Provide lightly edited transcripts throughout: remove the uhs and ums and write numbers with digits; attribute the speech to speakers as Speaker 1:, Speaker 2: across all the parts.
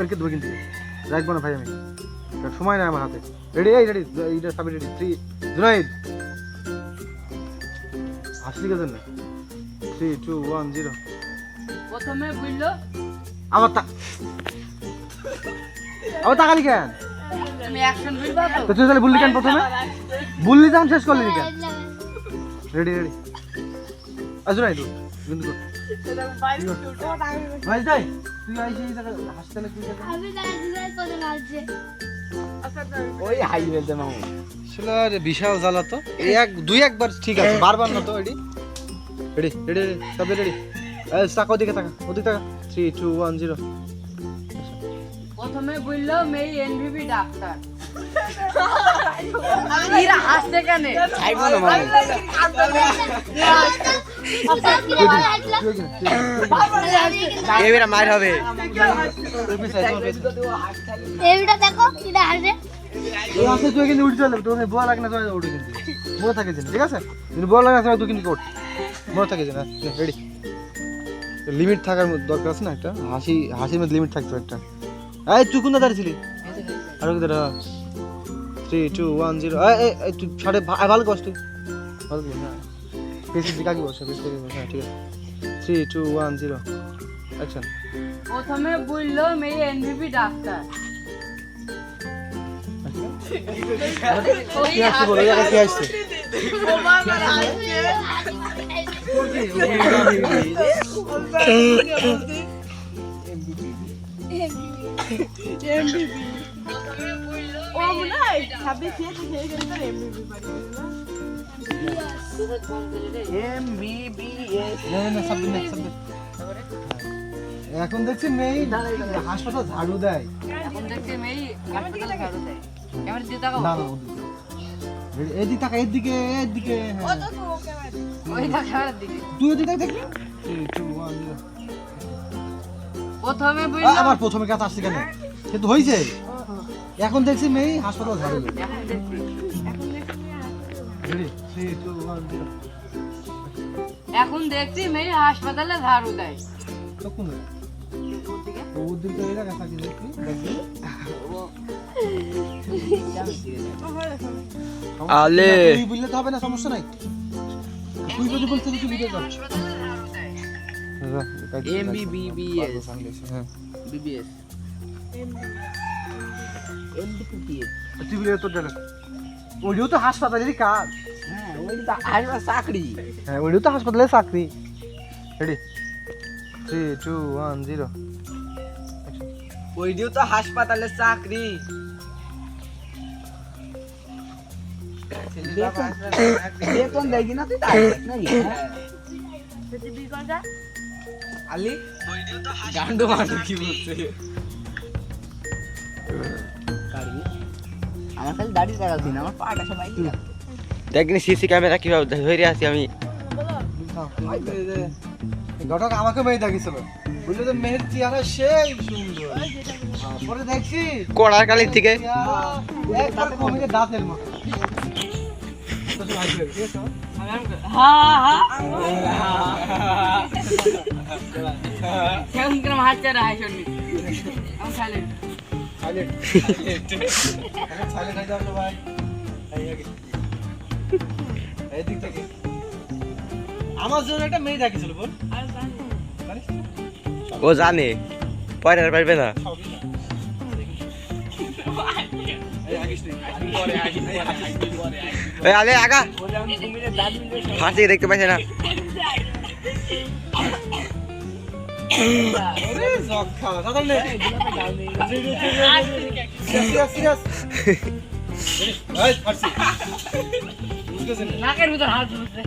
Speaker 1: পরীক্ষা দেবো কিন্তু রাখবো না ভাই আমি সময় নাই আমার হাতে রেডি রেডি এইটা সবই রেডি 3 জুনাইদ হাসলি কেন না 3 2 1 0
Speaker 2: প্রথমে বুঝলো
Speaker 1: আবার তাকালি কেন
Speaker 2: তুমি অ্যাকশন বুঝবা
Speaker 1: তো তুই তাহলে বললি কেন প্রথমে বললি যখন শেষ করলি কেন রেডি রেডি জুনাইদ কিন্তু ভাই যাই তুই আইসি হাসপাতালে তুই
Speaker 3: আমি জানি জুনাইদ প্রথমে আসছে
Speaker 4: ওই হাই বলতে মামু
Speaker 1: শালার বিশাল জ্বালা তো এক দুই একবার ঠিক আছে বারবার না তো রেডি রেডি রেডি সব রেডি তাকা ওদিকে তাকা 3 2 1 0
Speaker 2: প্রথমে বুঝলো মেয়ে এনভিবি ডাক্তার এরা হাসছে কেন
Speaker 4: আইবো না মামু এবারে মার হবে
Speaker 3: এইটা দেখো কিটা হাসে
Speaker 1: এই আসে তুই কিন্তু উঠে চলে তোর বল লাগে না তুই উঠে কিন্তু বল থাকে যেন ঠিক আছে কিন্তু বল লাগে না তুই কিন্তু কোট বল থাকে যেন রেডি লিমিট থাকার দরকার আছে না একটা হাসির মধ্যে লিমিট থাকতো একটা এই তুই কোন দাঁড়িয়েছিলি আর কি দাঁড়া 3 2 1 0 এই তুই ছাড়ে ভালো কষ্ট তুই ভালো বল না পেছন দিকে আগে বসে পেছন দিকে বসে ঠিক আছে 3 2 1 0 অ্যাকশন
Speaker 2: প্রথমে বুঝলো মেয়ে এনভিবি ডাক্তার
Speaker 1: কি আসছে বলো এটা কি আসছে এখন দেখছি মেয়ে হাসপাতাল ঝাড়ু দেয়
Speaker 2: এখন দেখছি মেয়ে হাসপাতালে ঝাড়ু দেয় ক্যামেরা দিয়ে তাকাও
Speaker 1: না না এদিকে তাকা এদিকে হ্যাঁ
Speaker 2: ওই ক্যামেরার দিকে
Speaker 1: তুই এদিকে দেখবি 3 2 1 0
Speaker 2: প্রথমে বুঝলো
Speaker 1: আবার প্রথমে কাজ আসছে কেন কিন্তু হইছে এখন দেখছি মেয়ে হাসপাতাল ঝাড়ু দেয় রেডি 3 2 1 0
Speaker 2: এখন দেখছি মেয়ে হাসপাতালে ঝাড়ু দেয়
Speaker 1: তো কোন ওর দিকে এই জায়গা থাকি দেখি
Speaker 4: আলে
Speaker 1: তুই বললে তো হবে না সমস্যা নাই তুই যদি বলছিস তুই ভিডিও কর
Speaker 4: এমবিবিএস
Speaker 1: হ্যাঁ
Speaker 4: বিবিএস এমবিবিএস
Speaker 1: তুই ভিডিও তো ডালে ওইও তো হাসপাতালেরই কাজ
Speaker 4: হ্যাঁ ওই তো আর চাকরি
Speaker 1: হ্যাঁ ওইও তো হাসপাতালের চাকরি রেডি 3 2 1 0
Speaker 4: ওইদিও তো হাসপাতালে চাকরি বেতন দেয় কিনা তুই তাই নাকি আলি গান্ডু মান্ডু কি বলছে আমার খালি দাড়ি দেখাচ্ছি না আমার পাটা সবাই
Speaker 5: দেখনি সিসি ক্যামেরা কিভাবে ধরে আছি আমি
Speaker 1: ঘটক আমাকে মেয়ে দেখিয়েছিল বুঝলে তো মেয়ের চেহারা সেই সুন্দর পরে দেখছি
Speaker 5: কোড়ার কালির থেকে
Speaker 1: একবার কমে দাঁতের মতো
Speaker 2: কেমন করে হাসছে রে হাসি শুনি আমি খালি
Speaker 1: আমার জন্য একটা মেয়ে দেখিয়েছিল বল
Speaker 5: ও জানে পরে আর পারবে না এই আলে আগা ফাঁসি দেখতে পাইছে না
Speaker 2: নাকের ভিতর হাত ঢুকছে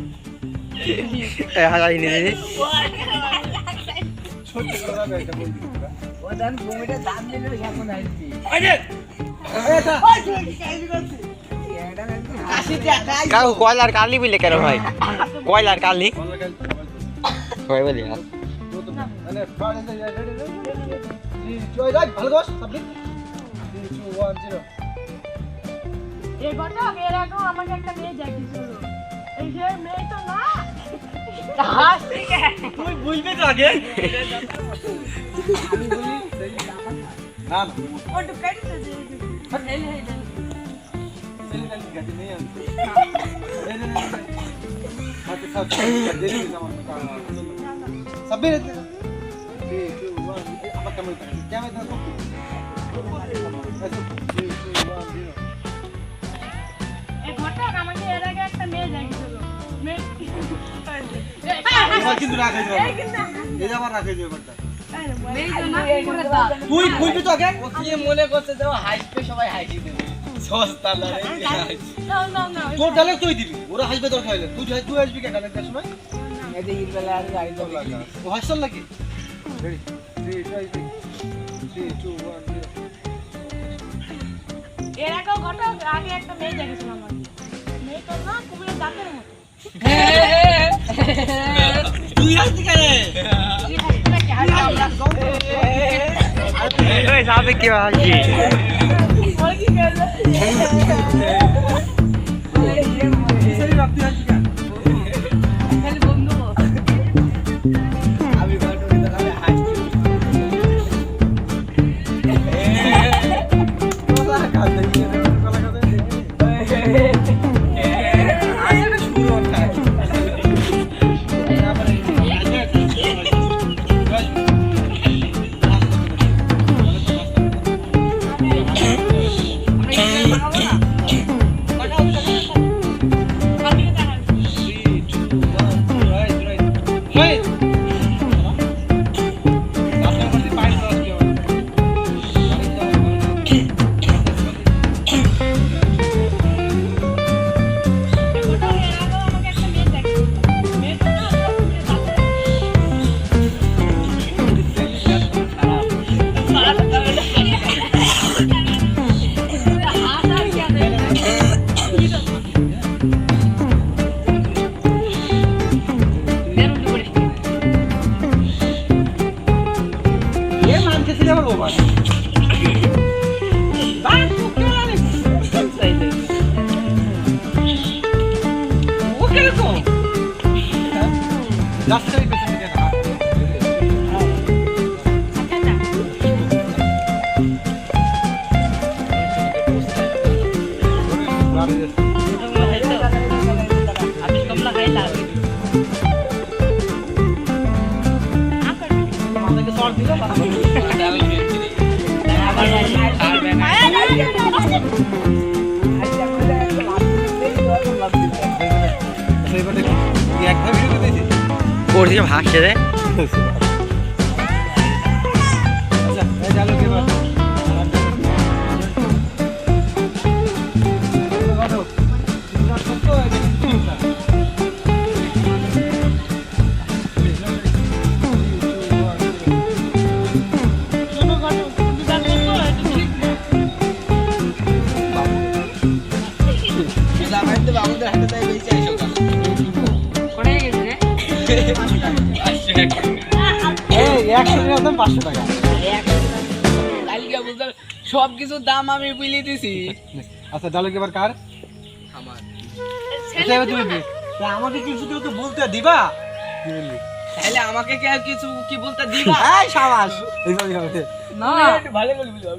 Speaker 5: হাজার নিয়ে
Speaker 4: ওদান ঘুমিটা দাম দিলে এখন আসবি
Speaker 5: কাকু কয়লার কালি বলে কেন ভাই কয়লার কালি সবাই বলি
Speaker 1: ভালো দোষ সাবমিট 3 2 1 0
Speaker 3: এই ঘটক এর আগেও আমাকে একটা মেয়ে দেখিয়েছিল এই যে মেয়ে তো না
Speaker 2: হাসছে কেন
Speaker 1: তুই বুঝবি তো আগে
Speaker 4: আমি বলি
Speaker 1: না না
Speaker 3: ও ঢুকাই দিতে যে
Speaker 2: হেল হেল
Speaker 3: এই ঘটক আমাকে এর আগে একটা মেয়ে দেখছিল মেয়ে
Speaker 1: কিন্তু রাখাই দেবে
Speaker 2: মেরি তো না করে দাও
Speaker 1: তুই খুলবি তো আগে
Speaker 4: ও কি মনে করছে যে ও হাসবে সবাই হাসি দেবে সস্তা লড়াই
Speaker 3: নাও নাও নাও
Speaker 1: তোর ডালে তুই দিবি ওরা হাসবে তোর খাইলে তুই আসবি কে ডালে সময়
Speaker 4: এই যে ইরবেলা আর গাড়ি তো
Speaker 1: ও হাসল নাকি রেডি 3 2 1
Speaker 3: এর আগেও ঘটক আগে একটা মেয়ে দেখছিল আমাকে মেয়ে তো না কুমিরের দাঁতের মতো
Speaker 1: তুই আসবি কেন
Speaker 5: ওই সাবে কি হাসি
Speaker 3: ওর কি গেল
Speaker 2: খালি বন্ধু
Speaker 4: আমি বাটো দিতে হাসি
Speaker 2: আমি কমলা খাইলা
Speaker 5: ওর দিকে হাসছে রে
Speaker 4: আমাদের হাতে তাই বেঁচে আইসো
Speaker 2: করে গেছে রে
Speaker 4: সব কিছুর দাম আমি বলে দিছি
Speaker 1: আচ্ছা ডালে এবার কার
Speaker 4: আমার
Speaker 1: আচ্ছা এবার তুমি আমাকে কিছু তো বলতে দিবা কি বললি
Speaker 4: তাহলে আমাকে কে কিছু কি বলতে দিবা
Speaker 1: এই শাবাশ এইভাবে হবে
Speaker 2: না
Speaker 4: ভালো করে বুঝাও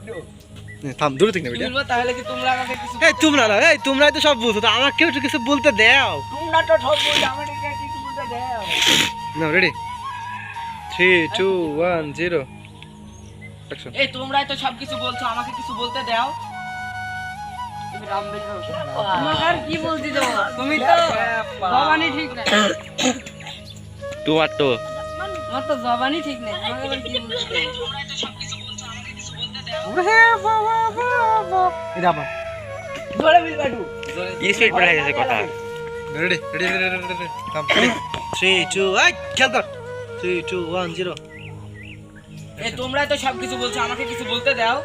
Speaker 1: থাম দূরে থেকে না বেটা
Speaker 4: বলবো তাহলে কি তোমরা আমাকে কিছু
Speaker 1: এই তোমরা না এই তোমরাই তো সব বুঝো তো আমাকে একটু কিছু বলতে দাও
Speaker 4: তোমরা তো সব বলছো আমাকে কে কিছু বলতে দাও
Speaker 1: না রেডি 3 2 1 0 অ্যাকশন
Speaker 4: এই তোমরাই তো সব কিছু বলছো আমাকে কিছু বলতে দাও
Speaker 2: তুমি রাম বেজো তোমাকে আর কি বলছি তো তুমি তো জবানি ঠিক না
Speaker 5: তোমার তো
Speaker 2: আমার তো জবানি ঠিক নেই তোমাকে আবার কি বলছি
Speaker 4: তোমরাই তো সব কিছু বলছো আমাকে কিছু বলতে দাও
Speaker 1: ওরে বাবা বাবা এটা আবার
Speaker 4: জোরে বিল বাটু
Speaker 5: স্পিড পড়ে গেছে কথা
Speaker 1: রেডি রেডি থাম 3 2 এই খেল কর 3 2 1 0
Speaker 4: এই তোমরাই তো সব কিছু বলছো আমাকে কিছু বলতে দাও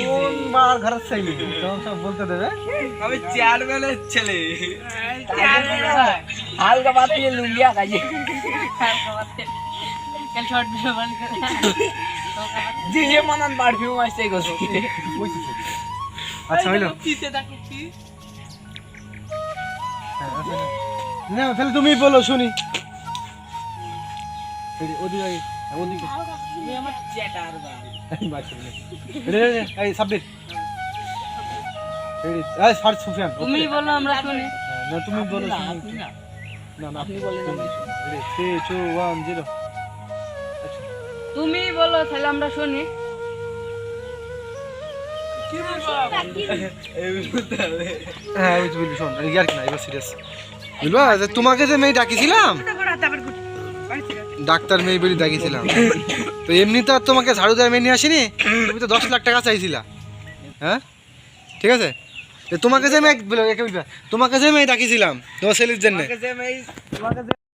Speaker 1: কোন মার ঘর চাইলি তোম সব বলতে দেবে
Speaker 4: আমি চার বেলের ছেলে হালকা বাত দিয়ে লুঙ্গিয়া খাইয়ে
Speaker 2: কাল শর্ট ভিডিও বান করে
Speaker 4: যে যে মানান পারফিউম আসছে গোসো
Speaker 1: আচ্ছা হইলো
Speaker 4: পিছে দেখছি
Speaker 1: না তাহলে তুমি বলো শুনি রেডি ওদিকে ওদিকে
Speaker 4: তুমি আমার চ্যাটার বাল
Speaker 1: এই সাব্বির রেডি এই ফার্স্ট সুফিয়ান
Speaker 2: তুমি বলো আমরা শুনি।
Speaker 1: না তুমি বলো
Speaker 4: না,
Speaker 1: শুনি।
Speaker 4: আপনি না
Speaker 1: না না
Speaker 4: আপনি বলেন আমি শুনি।
Speaker 1: রেডি 3 2 1 0
Speaker 2: তুমি বলো তাহলে আমরা শুনি।
Speaker 1: হ্যাঁ বুঝলি শোন ইয়ার কি না এবার সিরিয়াস বুঝবা যে তোমাকে যে মেয়ে ডাকিছিলাম ডাক্তার মেয়ে বলে ডাকিছিলাম তো এমনি তো আর তোমাকে ঝাড়ু দেওয়ার মেয়ে নিয়ে আসিনি তুমি তো 10 লাখ টাকা চাইছিলা হ্যাঁ ঠিক আছে তো তোমাকে যে মেয়ে বলে একে বলবা তোমাকে যে মেয়ে ডাকিছিলাম তোমার ছেলের জন্য
Speaker 4: তোমাকে যে